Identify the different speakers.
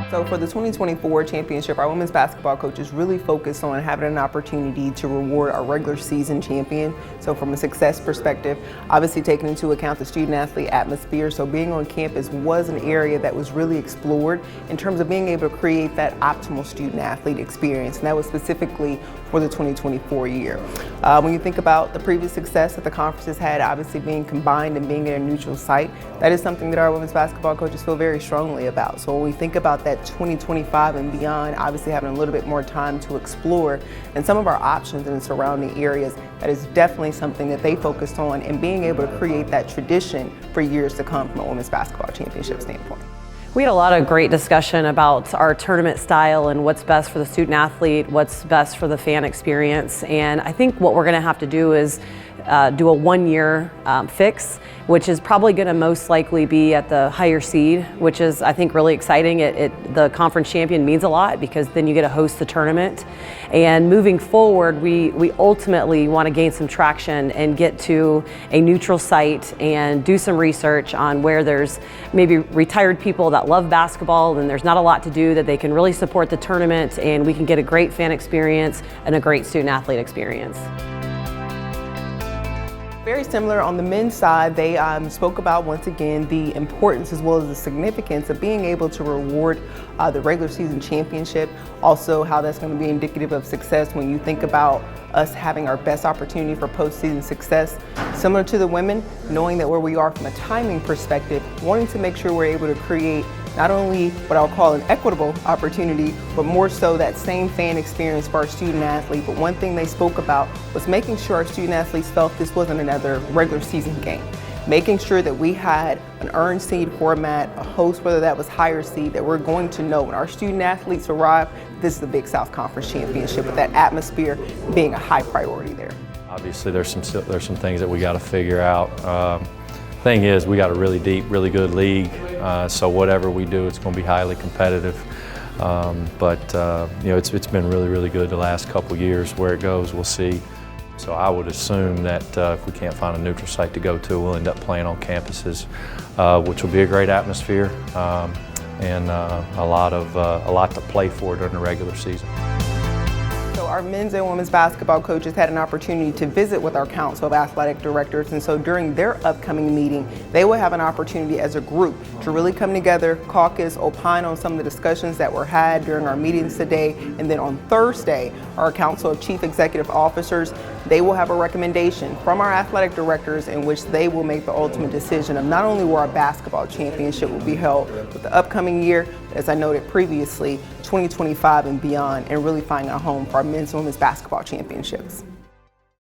Speaker 1: So for the 2024 championship, our women's basketball coaches really focused on having an opportunity to reward our regular season champion. So from a success perspective, obviously taking into account the student-athlete atmosphere, so being on campus was an area that was really explored in terms of being able to create that optimal student-athlete experience, and that was specifically for the 2024 year. When you think about the previous success that the conferences had, obviously being combined and being at a neutral site, that is something that our women's basketball coaches feel very strongly about. So when we think about that 2025 and beyond, obviously having a little bit more time to explore and some of our options in the surrounding areas, that is definitely something that they focused on, and being able to create that tradition for years to come from a women's basketball championship standpoint.
Speaker 2: We had a lot of great discussion about our tournament style and what's best for the student athlete, what's best for the fan experience, and I think what we're going to have to do is do a one-year fix, which is probably going to most likely be at the higher seed, which is, I think, really exciting. The conference champion means a lot because then you get to host the tournament. And moving forward, we ultimately want to gain some traction and get to a neutral site and do some research on where there's maybe retired people that love basketball and there's not a lot to do, that they can really support the tournament and we can get a great fan experience and a great student athlete experience.
Speaker 1: Very similar on the men's side, they spoke about, once again, the importance as well as the significance of being able to reward the regular season championship. Also, how that's going to be indicative of success when you think about us having our best opportunity for postseason success. Similar to the women, knowing that where we are from a timing perspective, wanting to make sure we're able to create not only what I'll call an equitable opportunity, but more so that same fan experience for our student athlete. But one thing they spoke about was making sure our student athletes felt this wasn't another regular season game. Making sure that we had an earned seed format, a host, whether that was higher seed, that we're going to know when our student athletes arrive, this is the Big South Conference Championship, with that atmosphere being a high priority there.
Speaker 3: Obviously there's some things that we got to figure out. Thing is, we got a really deep, really good league, so whatever we do, it's going to be highly competitive. But you know, it's been really, really good the last couple years. Where it goes, we'll see. So I would assume that if we can't find a neutral site to go to, we'll end up playing on campuses, which will be a great atmosphere and a lot to play for during the regular season.
Speaker 1: So our men's and women's basketball coaches had an opportunity to visit with our Council of Athletic Directors, and so during their upcoming meeting, they will have an opportunity as a group to really come together, caucus, opine on some of the discussions that were had during our meetings today, and then on Thursday, our Council of Chief Executive Officers, they will have a recommendation from our athletic directors in which they will make the ultimate decision of not only where our basketball championship will be held with the upcoming year, but as I noted previously, 2025 and beyond, and really finding a home for our men's and women's basketball championships.